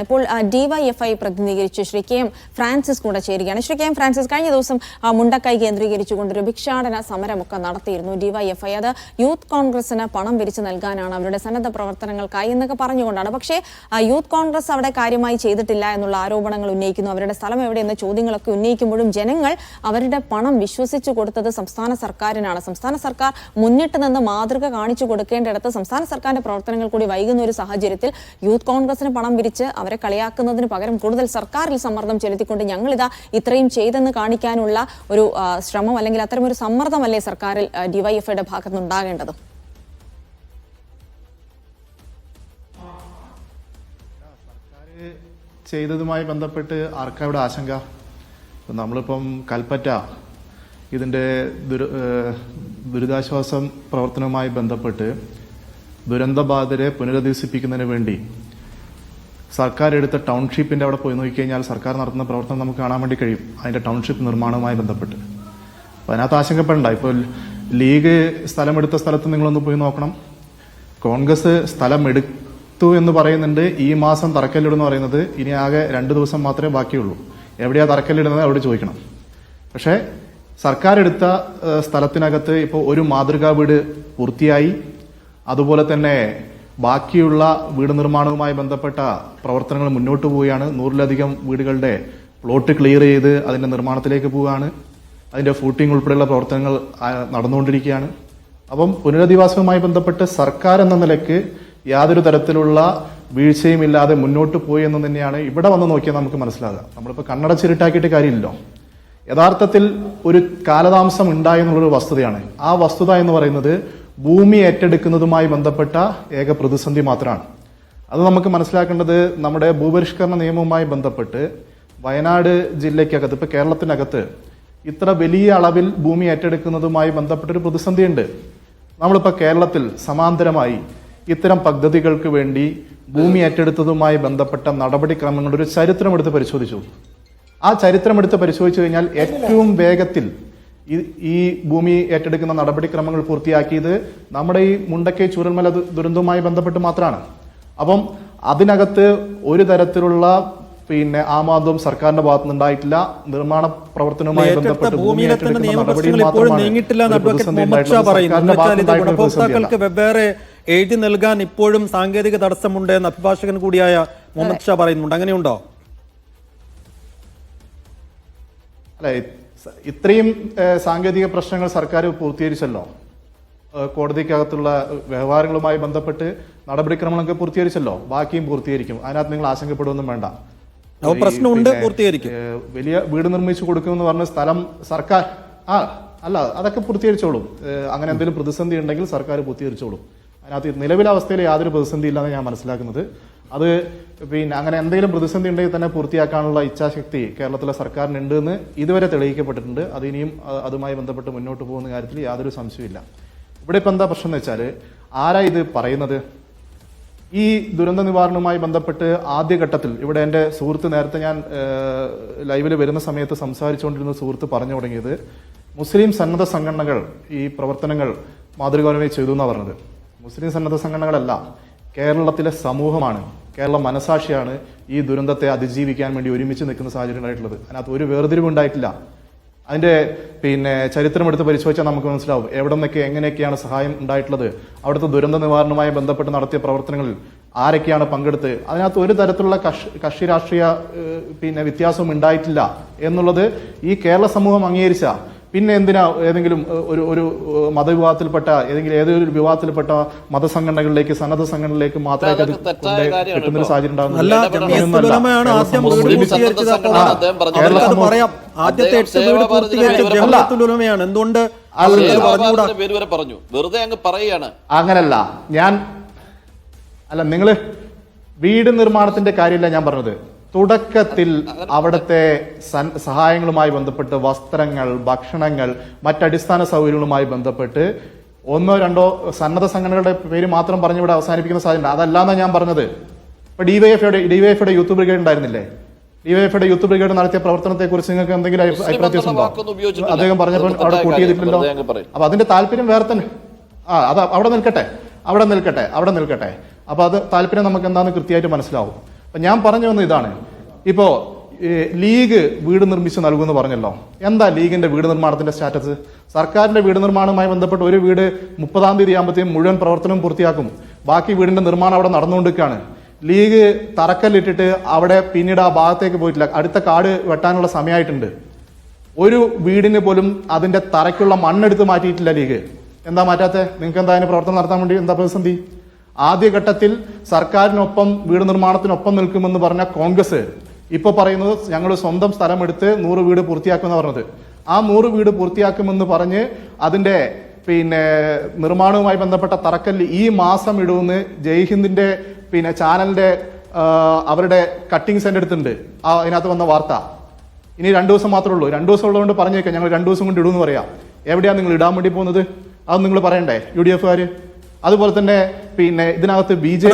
ഇപ്പോൾ ഡിവൈഎഫ്ഐ പ്രതിനിധീകരിച്ച് Shri K M Francis കൂടെ ചേരുകയാണ്. ശ്രീ കെ എം ഫ്രാൻസിസ്, കഴിഞ്ഞ ദിവസം മുണ്ടക്കൈ കേന്ദ്രീകരിച്ചുകൊണ്ടൊരു ഭിക്ഷാടന സമരമൊക്കെ നടത്തിയിരുന്നു ഡിവൈഎഫ്ഐ. അത് യൂത്ത് കോൺഗ്രസിന് പണം പിരിച്ചു നൽകാനാണ്, അവരുടെ സന്നദ്ധ പ്രവർത്തനങ്ങൾക്കായി എന്നൊക്കെ പറഞ്ഞുകൊണ്ടാണ്. പക്ഷേ യൂത്ത് കോൺഗ്രസ് അവിടെ കാര്യമായി ചെയ്തിട്ടില്ല എന്നുള്ള ആരോപണങ്ങൾ ഉന്നയിക്കുന്നു. അവരുടെ സ്ഥലം എവിടെയെന്ന ചോദ്യങ്ങളൊക്കെ ഉന്നയിക്കുമ്പോഴും ജനങ്ങൾ അവരുടെ പണം വിശ്വസിച്ചു കൊടുത്തത് സംസ്ഥാന സർക്കാരിനാണ്. സംസ്ഥാന സർക്കാർ മുന്നിട്ട് നിന്ന് മാതൃക കാണിച്ചു കൊടുക്കേണ്ടിടത്ത് സംസ്ഥാന സർക്കാരിന്റെ പ്രവർത്തനങ്ങൾ കൂടി വൈകുന്ന ഒരു സാഹചര്യത്തിൽ യൂത്ത് കോൺഗ്രസിന് പണം പിരിച്ച് അവരെ കളിയാക്കുന്നതിന് പകരം കൂടുതൽ സർക്കാരിൽ സമ്മർദ്ദം ചെലുത്തിക്കൊണ്ട് ഞങ്ങളിതാ ഇത്രയും ചെയ്തെന്ന് കാണിക്കാനുള്ള ഒരു ശ്രമം അല്ലെങ്കിൽ അത്തരമൊരു സമ്മർദ്ദമല്ലേ സർക്കാരിൽ ഡിവൈഎഫ്ഐയുടെ ഭാഗത്ത് ഉണ്ടാകേണ്ടത്? ചെയ്തതുമായി ബന്ധപ്പെട്ട് ആർക്കവിടെ ആശങ്ക? നമ്മളിപ്പം കൽപ്പറ്റ ഇതിൻ്റെ ദുരിതാശ്വാസം പ്രവർത്തനവുമായി ബന്ധപ്പെട്ട് ദുരന്തബാധിതരെ പുനരധിവസിപ്പിക്കുന്നതിന് വേണ്ടി സർക്കാർ എടുത്ത ടൗൺഷിപ്പിന്റെ അവിടെ പോയി നോക്കിക്കഴിഞ്ഞാൽ സർക്കാർ നടത്തുന്ന പ്രവർത്തനം നമുക്ക് കാണാൻ വേണ്ടി കഴിയും. അതിന്റെ ടൗൺഷിപ്പ് നിർമ്മാണവുമായി ബന്ധപ്പെട്ട് അപ്പം അതിനകത്ത് ആശങ്കപ്പെടണ്ട. ഇപ്പോൾ ലീഗ് സ്ഥലമെടുത്ത സ്ഥലത്ത് നിങ്ങളൊന്ന് പോയി നോക്കണം. കോൺഗ്രസ് സ്ഥലം എടുത്തു എന്ന് പറയുന്നുണ്ട്. ഈ മാസം തറക്കല്ലിടുന്ന് പറയുന്നത് ഇനി ആകെ 2 ദിവസം മാത്രമേ ബാക്കിയുള്ളൂ. എവിടെയാ തറക്കല്ലിടുന്നത് അവിടെ ചോദിക്കണം. പക്ഷേ സർക്കാർ എടുത്ത സ്ഥലത്തിനകത്ത് ഇപ്പോൾ ഒരു മാതൃകാ വീട് പൂർത്തിയായി. അതുപോലെ തന്നെ ബാക്കിയുള്ള വീട് നിർമ്മാണവുമായി ബന്ധപ്പെട്ട പ്രവർത്തനങ്ങൾ മുന്നോട്ട് പോവുകയാണ്. 100-ലധികം വീടുകളുടെ പ്ലോട്ട് ക്ലിയർ ചെയ്ത് അതിന്റെ നിർമ്മാണത്തിലേക്ക് പോവുകയാണ്. അതിന്റെ ഫൂട്ടിംഗ് ഉൾപ്പെടെയുള്ള പ്രവർത്തനങ്ങൾ നടന്നുകൊണ്ടിരിക്കുകയാണ്. അപ്പം പുനരധിവാസവുമായി ബന്ധപ്പെട്ട് സർക്കാർ എന്ന നിലയ്ക്ക് യാതൊരു തരത്തിലുള്ള വീഴ്ചയും ഇല്ലാതെ മുന്നോട്ട് പോയി എന്ന് തന്നെയാണ് ഇവിടെ വന്ന് നോക്കിയാൽ നമുക്ക് മനസ്സിലാകുക. നമ്മളിപ്പോൾ കണ്ണടച്ചിരുട്ടാക്കിയിട്ട് കാര്യമില്ലല്ലോ. യഥാർത്ഥത്തിൽ ഒരു കാലതാമസം ഉണ്ടായി എന്നുള്ളൊരു വസ്തുതയാണ്. ആ വസ്തുത എന്ന് പറയുന്നത് ഭൂമി ഏറ്റെടുക്കുന്നതുമായി ബന്ധപ്പെട്ട ഏക പ്രതിസന്ധി മാത്രമാണ്. അത് നമുക്ക് മനസ്സിലാക്കേണ്ടത് നമ്മുടെ ഭൂപരിഷ്കരണ നിയമവുമായി ബന്ധപ്പെട്ട് വയനാട് ജില്ലയ്ക്കകത്ത് ഇപ്പൊ കേരളത്തിനകത്ത് ഇത്ര വലിയ അളവിൽ ഭൂമി ഏറ്റെടുക്കുന്നതുമായി ബന്ധപ്പെട്ടൊരു പ്രതിസന്ധിയുണ്ട്. നമ്മളിപ്പോ കേരളത്തിൽ സമാന്തരമായി ഇത്തരം പദ്ധതികൾക്ക് വേണ്ടി ഭൂമി ഏറ്റെടുത്തതുമായി ബന്ധപ്പെട്ട നടപടിക്രമങ്ങളുടെ ഒരു ചരിത്രമെടുത്ത് പരിശോധിച്ചു. ആ ചരിത്രമെടുത്ത് പരിശോധിച്ചു കഴിഞ്ഞാൽ ഏറ്റവും വേഗത്തിൽ ഈ ഭൂമി ഏറ്റെടുക്കുന്ന നടപടിക്രമങ്ങൾ പൂർത്തിയാക്കിയത് നമ്മുടെ ഈ മുണ്ടക്കൈ ചൂരൽമല ദുരന്തവുമായി ബന്ധപ്പെട്ട് മാത്രമാണ്. അപ്പം അതിനകത്ത് ഒരു തരത്തിലുള്ള ആമാദവും സർക്കാരിന്റെ ഭാഗത്തുനിന്ന് ഉണ്ടായിട്ടില്ല. നിർമ്മാണ പ്രവർത്തനവുമായി ബന്ധപ്പെട്ട് ഗുണഭോക്താക്കൾക്ക് വെവ്വേറെ എഴുതി നൽകാൻ ഇപ്പോഴും സാങ്കേതിക തടസ്സമുണ്ട് എന്ന് അഭിഭാഷകൻ കൂടിയായ മുഹമ്മദ് ഷാ പറയുന്നുണ്ട്. അങ്ങനെയുണ്ടോ? അല്ലെ, ഇത്രയും സാങ്കേതിക പ്രശ്നങ്ങൾ സർക്കാർ പൂർത്തീകരിച്ചല്ലോ. കോടതിക്കകത്തുള്ള വ്യവഹാരങ്ങളുമായി ബന്ധപ്പെട്ട് നടപടിക്രമങ്ങളൊക്കെ പൂർത്തീകരിച്ചല്ലോ. ബാക്കിയും പൂർത്തീകരിക്കും. അതിനകത്ത് നിങ്ങൾ ആശങ്കപ്പെടുകയൊന്നും വേണ്ട. പ്രശ്നമുണ്ട്, പൂർത്തീകരിക്കും. വലിയ വീട് നിർമ്മിച്ചു കൊടുക്കുമെന്ന് പറഞ്ഞ സ്ഥലം സർക്കാർ അല്ല, അതൊക്കെ പൂർത്തീകരിച്ചോളും. അങ്ങനെ എന്തെങ്കിലും പ്രതിസന്ധി ഉണ്ടെങ്കിൽ സർക്കാർ പൂർത്തീകരിച്ചോളും. അതിനകത്ത് നിലവിലെ അവസ്ഥയിൽ യാതൊരു പ്രതിസന്ധി ഇല്ലെന്ന് ഞാൻ മനസ്സിലാക്കുന്നത്. അത് അങ്ങനെ എന്തെങ്കിലും പ്രതിസന്ധി ഉണ്ടെങ്കിൽ തന്നെ പൂർത്തിയാക്കാനുള്ള ഇച്ഛാശക്തി കേരളത്തിലെ സർക്കാരിനുണ്ട് എന്ന് ഇതുവരെ തെളിയിക്കപ്പെട്ടിട്ടുണ്ട്. അത് ഇനിയും അതുമായി ബന്ധപ്പെട്ട് മുന്നോട്ട് പോകുന്ന കാര്യത്തിൽ യാതൊരു സംശയമില്ല. ഇവിടെ ഇപ്പം എന്താ പ്രശ്നം എന്ന് വെച്ചാൽ, ആരാ ഇത് പറയുന്നത്? ഈ ദുരന്ത നിവാരണവുമായി ബന്ധപ്പെട്ട് ആദ്യഘട്ടത്തിൽ ഇവിടെ എൻ്റെ സുഹൃത്ത്, നേരത്തെ ഞാൻ ലൈവിൽ വരുന്ന സമയത്ത് സംസാരിച്ചുകൊണ്ടിരുന്ന സുഹൃത്ത് പറഞ്ഞു തുടങ്ങിയത് മുസ്ലിം സന്നദ്ധ സംഘടനകൾ ഈ പ്രവർത്തനങ്ങൾ മാതൃകാപരമായി ചെയ്തു എന്നാണ് പറഞ്ഞത്. മുസ്ലിം സന്നദ്ധ സംഘടനകളല്ല, കേരളത്തിലെ സമൂഹമാണ്, കേരള മനസാക്ഷിയാണ് ഈ ദുരന്തത്തെ അതിജീവിക്കാൻ വേണ്ടി ഒരുമിച്ച് നിൽക്കുന്ന സാഹചര്യം ഉണ്ടായിട്ടുള്ളത്. അതിനകത്ത് ഒരു വേർതിരിവ് ഉണ്ടായിട്ടില്ല. അതിന്റെ ചരിത്രം എടുത്ത് പരിശോധിച്ചാൽ നമുക്ക് മനസ്സിലാവും എവിടെ നിന്നൊക്കെ എങ്ങനെയൊക്കെയാണ് സഹായം ഉണ്ടായിട്ടുള്ളത്. അവിടുത്തെ ദുരന്ത നിവാരണവുമായി ബന്ധപ്പെട്ട് നടത്തിയ പ്രവർത്തനങ്ങളിൽ ആരൊക്കെയാണ് പങ്കെടുത്ത്. അതിനകത്ത് ഒരു തരത്തിലുള്ള കക്ഷി രാഷ്ട്രീയ വ്യത്യാസവും ഉണ്ടായിട്ടില്ല എന്നുള്ളത് ഈ കേരള സമൂഹം അംഗീകരിച്ച. പിന്നെ എന്തിനാ ഏതെങ്കിലും ഒരു മതവിഭാഗത്തിൽപ്പെട്ട ഏതൊരു വിഭാഗത്തിൽപ്പെട്ട മതസംഘടനകളിലേക്ക്, സന്നദ്ധ സംഘടനകളിലേക്ക് മാത്രമേ കിട്ടുന്നൊരു സാഹചര്യം ഉണ്ടാകുന്നത്? അങ്ങനല്ല, നിങ്ങള് വീട് നിർമ്മാണത്തിന്റെ കാര്യമില്ല ഞാൻ പറഞ്ഞത്. തുടക്കത്തിൽ അവിടുത്തെ സഹായങ്ങളുമായി ബന്ധപ്പെട്ട് വസ്ത്രങ്ങൾ, ഭക്ഷണങ്ങൾ, മറ്റടിസ്ഥാന സൗകര്യങ്ങളുമായി ബന്ധപ്പെട്ട് 1-2 സന്നദ്ധ സംഘടനകളുടെ പേര് മാത്രം പറഞ്ഞ് ഇവിടെ അവസാനിപ്പിക്കുന്ന സാഹചര്യം അതല്ലാന്നാണ് ഞാൻ പറഞ്ഞത്. ഇപ്പൊ ഡിവൈഎഫ്ഐയുടെ യൂത്ത് ബ്രിഗേഡ് ഉണ്ടായിരുന്നില്ലേ? ഡിവൈഎഫ്ഐയുടെ യൂത്ത് ബ്രിഗേഡ് നടത്തിയ പ്രവർത്തനത്തെ കുറിച്ച് നിങ്ങൾക്ക് എന്തെങ്കിലും അഭിപ്രായ വ്യത്യാസമുണ്ടോ? അദ്ദേഹം പറഞ്ഞപ്പോൾ അവിടെ കൂട്ടി ചെയ്തിട്ടില്ലല്ലോ. അപ്പൊ അതിന്റെ താല്പര്യം വേറെ തന്നെ. അത് അവിടെ നിൽക്കട്ടെ. അപ്പൊ അത് താല്പര്യം നമുക്ക് എന്താണെന്ന് കൃത്യമായിട്ട് മനസ്സിലാവും. അപ്പൊ ഞാൻ പറഞ്ഞു വന്ന ഇതാണ്. ഇപ്പോ ലീഗ് വീട് നിർമ്മിച്ച് നൽകുമെന്ന് പറഞ്ഞല്ലോ. എന്താ ലീഗിന്റെ വീട് നിർമ്മാണത്തിന്റെ സ്റ്റാറ്റസ്? സർക്കാരിന്റെ വീട് നിർമ്മാണവുമായി ബന്ധപ്പെട്ട് ഒരു വീട് 30-ാം തീയതി ആകുമ്പോഴത്തേക്കും മുഴുവൻ പ്രവർത്തനവും പൂർത്തിയാക്കും. ബാക്കി വീടിന്റെ നിർമ്മാണം അവിടെ നടന്നുകൊണ്ടിരിക്കുകയാണ്. ലീഗ് തറക്കല്ലിട്ടിട്ട് അവിടെ പിന്നീട് ആ ഭാഗത്തേക്ക് പോയിട്ടില്ല. അടുത്ത കാട് വെട്ടാനുള്ള സമയമായിട്ടുണ്ട്. ഒരു വീടിന് പോലും അതിന്റെ തറയ്ക്കുള്ള മണ്ണെടുത്ത് മാറ്റിയിട്ടില്ല ലീഗ്. എന്താ മാറ്റാത്തെ? നിങ്ങൾക്ക് എന്താ അതിന് പ്രവർത്തനം നടത്താൻ വേണ്ടി എന്താ പ്രതിസന്ധി? ആദ്യഘട്ടത്തിൽ സർക്കാരിനൊപ്പം വീട് നിർമ്മാണത്തിനൊപ്പം നിൽക്കുമെന്ന് പറഞ്ഞ കോൺഗ്രസ് ഇപ്പൊ പറയുന്നത് ഞങ്ങൾ സ്വന്തം സ്ഥലമെടുത്ത് 100 വീട് പൂർത്തിയാക്കുമെന്ന് പറഞ്ഞത്. ആ 100 വീട് പൂർത്തിയാക്കുമെന്ന് പറഞ്ഞ് അതിന്റെ നിർമ്മാണവുമായി ബന്ധപ്പെട്ട തറക്കല്ല് ഈ മാസം ഇടുമെന്ന് ജയ്ഹിന്ദിന്റെ ചാനലിന്റെ അവരുടെ കട്ടിങ്സ് എൻ്റെ അടുത്തുണ്ട്. അതിനകത്ത് വന്ന വാർത്ത. ഇനി 2 ദിവസം മാത്രമേ ഉള്ളൂ. 2 ദിവസം ഉള്ളതുകൊണ്ട് പറഞ്ഞേക്കാം ഞങ്ങൾ 2 ദിവസം കൊണ്ട് ഇടുമെന്ന് പറയാം. എവിടെയാണ് നിങ്ങൾ ഇടാൻ വേണ്ടി പോകുന്നത്? അത് നിങ്ങൾ പറയണ്ടേ UDF-കാര്? അതുപോലെ തന്നെ ഇതിനകത്ത് BJP